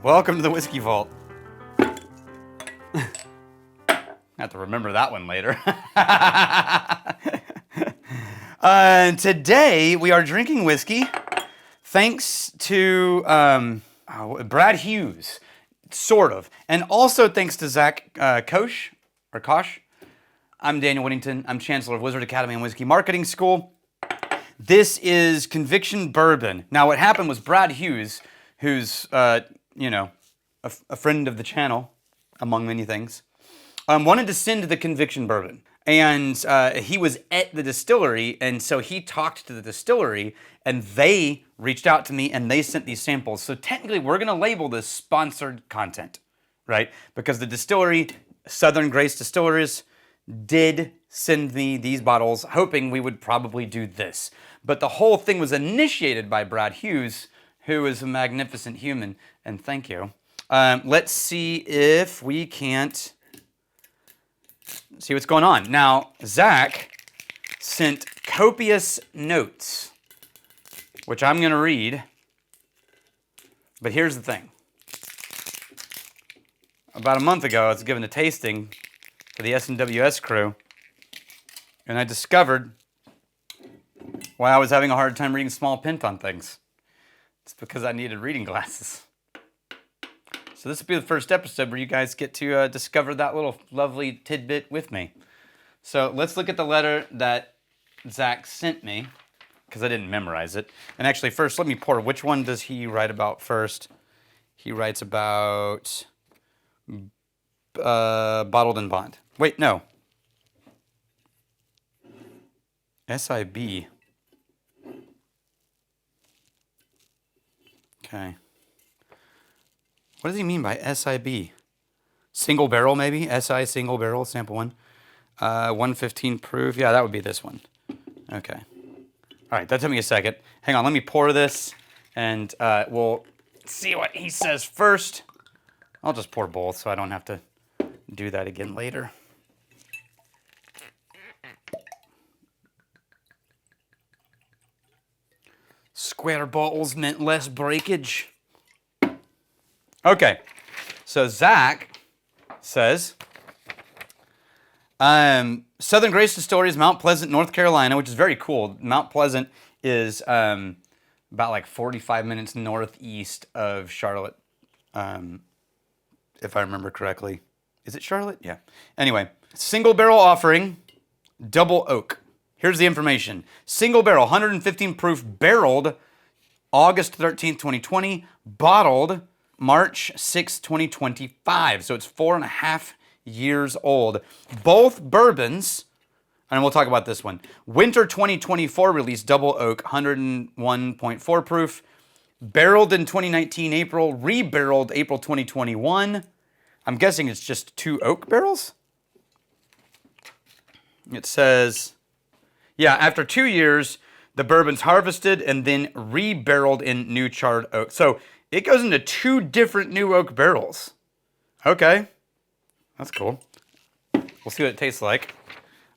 Welcome to the Whiskey Vault. I have to remember that one later. Today we are drinking whiskey thanks to Brad Hughes, sort of, and also thanks to Zach Koch. I'm Daniel Whittington. I'm Chancellor of Wizard Academy and Whiskey Marketing School. This is Conviction Bourbon. Now, what happened was Brad Hughes, who's a friend of the channel, among many things, wanted to send the Conviction Bourbon. And he was at the distillery, and so he talked to the distillery, and they reached out to me, and they sent these samples. So technically, we're going to label this sponsored content, right? Because the distillery, Southern Grace Distilleries, did send me these bottles, hoping we would probably do this. But the whole thing was initiated by Brad Hughes, who is a magnificent human, and thank you. Let's see if we can't see what's going on. Now, Zach sent copious notes, which I'm going to read. But here's the thing. About a month ago, I was given a tasting for the SNWS crew, and I discovered why I was having a hard time reading small print on things. It's because I needed reading glasses. So this will be the first episode where you guys get to discover that little lovely tidbit with me. So let's look at the letter that Zach sent me, because I didn't memorize it. And actually, first, let me pour. Which one does he write about first? He writes about Bottled and Bond. Wait, no. SIB. Okay. What does he mean by SIB? Single barrel, maybe? SI single barrel, sample one. 115 proof. Yeah, that would be this one. Okay. All right, that took me a second. Hang on, let me pour this, and we'll see what he says first. I'll just pour both so I don't have to do that again later. Square bottles meant less breakage. Okay, so Zach says, Southern Grace Distilleries, Mount Pleasant, North Carolina, which is very cool. Mount Pleasant is about like 45 minutes northeast of Charlotte, if I remember correctly. Is it Charlotte? Yeah. Anyway, single barrel offering, double oak. Here's the information. Single barrel, 115 proof, barreled August 13th, 2020, bottled March 6th, 2025. So it's 4.5 years old. Both bourbons, and we'll talk about this one. Winter 2024 release, double oak, 101.4 proof, barreled in 2019 April, re-barreled April 2021. I'm guessing it's just 2 oak barrels? It says, yeah, after 2 years, the bourbon's harvested and then re-barreled in new charred oak. So it goes into 2 different new oak barrels. Okay, that's cool. We'll see what it tastes like.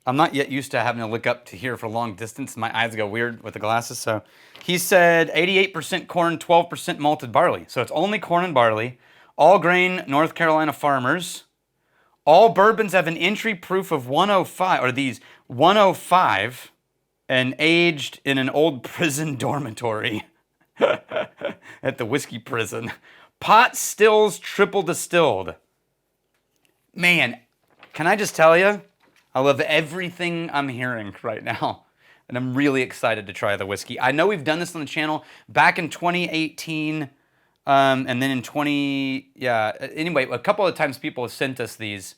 I'm not yet used to having to look up to here for long distance. My eyes go weird with the glasses. So he said 88% corn, 12% malted barley. So it's only corn and barley. All grain, North Carolina farmers. All bourbons have an entry proof of 105, or these 105, and aged in an old prison dormitory at the whiskey prison. Pot stills triple distilled. Man, can I just tell you, I love everything I'm hearing right now. And I'm really excited to try the whiskey. I know we've done this on the channel back in 2018, and then in anyway, a couple of times people have sent us these.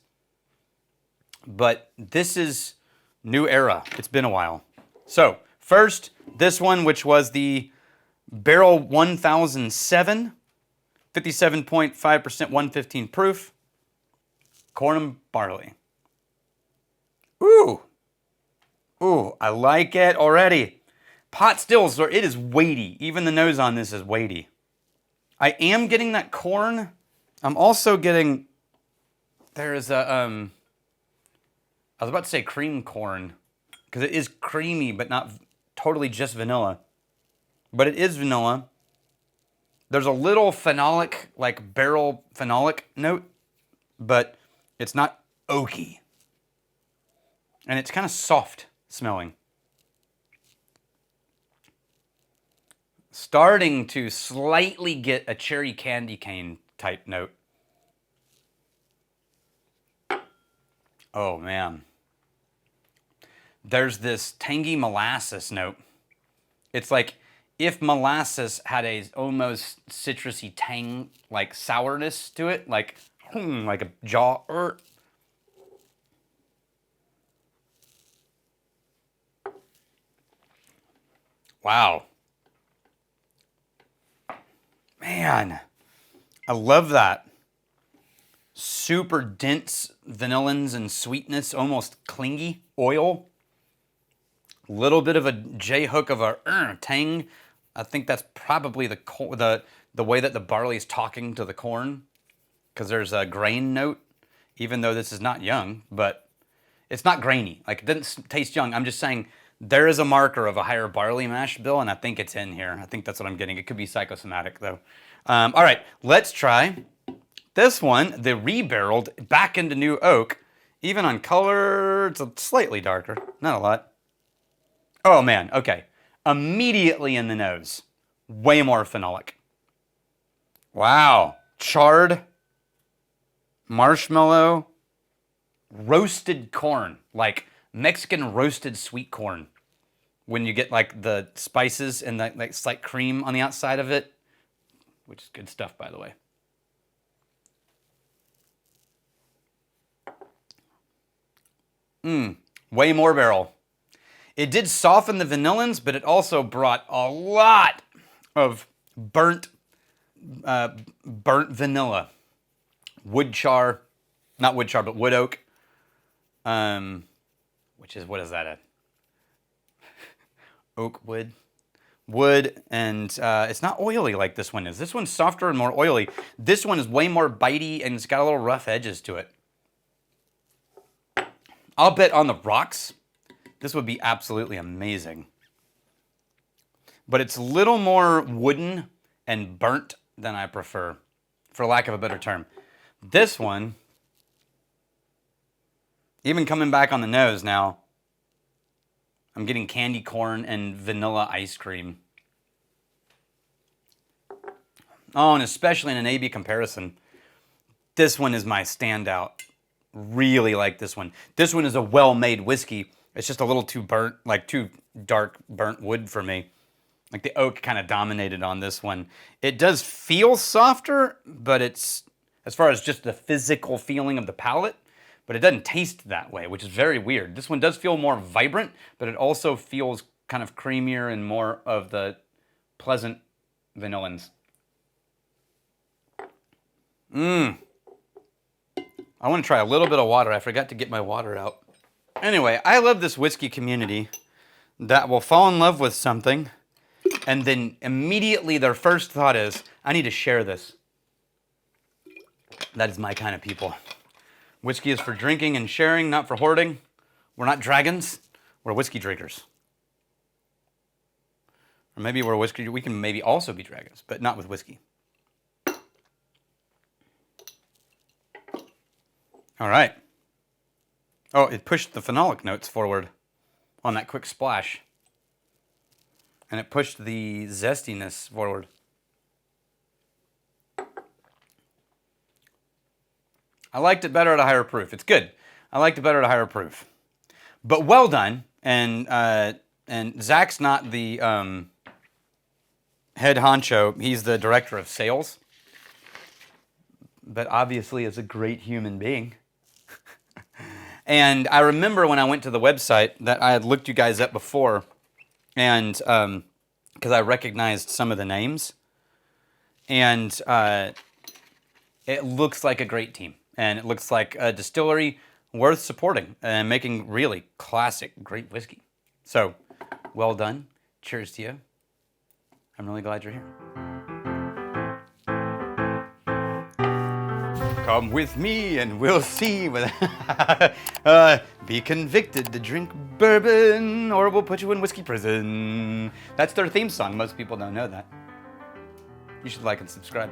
But this is new era. It's been a while. So, first, this one, which was the Barrel 1007, 57.5%, 115 proof, corn and barley. Ooh, I like it already. Pot stills, it is weighty. Even the nose on this is weighty. I am getting that corn. I'm also getting, there's a, I was about to say cream corn, because it is creamy, but not totally just vanilla. But it is vanilla. There's a little phenolic, like barrel phenolic note, but it's not oaky. And it's kind of soft smelling. Starting to slightly get a cherry candy cane type note. Oh man. There's this tangy molasses note. It's like if molasses had a almost citrusy tang, like sourness to it, like a jaw. Wow. Man, I love that. Super dense vanillins and sweetness, almost clingy oil. Little bit of a J-hook of a tang. I think that's probably the way that the barley is talking to the corn, because there's a grain note, even though this is not young, but it's not grainy. Like, it doesn't taste young. I'm just saying there is a marker of a higher barley mash bill, and I think it's in here. I think that's what I'm getting. It could be psychosomatic, though. All right, let's try this one, the rebarreled back into new oak. Even on color, it's slightly darker, not a lot. Oh man, okay. Immediately in the nose, way more phenolic. Wow, charred, marshmallow, roasted corn, like Mexican roasted sweet corn. When you get like the spices and the like slight cream on the outside of it, which is good stuff, by the way. Way more barrel. It did soften the vanillins, but it also brought a lot of burnt vanilla. Wood char, not wood char, but wood oak. Which is, what is that? Oak wood. Wood, and it's not oily like this one is. This one's softer and more oily. This one is way more bitey, and it's got a little rough edges to it. I'll bet on the rocks, this would be absolutely amazing. But it's a little more wooden and burnt than I prefer, for lack of a better term. This one, even coming back on the nose now, I'm getting candy corn and vanilla ice cream. Oh, and especially in an A-B comparison, this one is my standout. Really like this one. This one is a well-made whiskey. It's just a little too burnt, like too dark burnt wood for me. Like the oak kind of dominated on this one. It does feel softer, but it's, as far as just the physical feeling of the palate, but it doesn't taste that way, which is very weird. This one does feel more vibrant, but it also feels kind of creamier and more of the pleasant vanillins. I want to try a little bit of water. I forgot to get my water out. Anyway, I love this whiskey community that will fall in love with something, and then immediately their first thought is, I need to share this. That is my kind of people. Whiskey is for drinking and sharing, not for hoarding. We're not dragons. We're whiskey drinkers. Or maybe we're whiskey. We can maybe also be dragons, but not with whiskey. All right. Oh, it pushed the phenolic notes forward on that quick splash. And it pushed the zestiness forward. I liked it better at a higher proof. It's good. I liked it better at a higher proof. But well done. And Zach's not the head honcho. He's the director of sales. But obviously is a great human being. And I remember when I went to the website that I had looked you guys up before, and because I recognized some of the names, and it looks like a great team, and it looks like a distillery worth supporting and making really classic, great whiskey. So, well done. Cheers to you. I'm really glad you're here. Come with me and we'll see. Be convicted to drink bourbon or we'll put you in whiskey prison. That's their theme song. Most people don't know that. you should like and subscribe.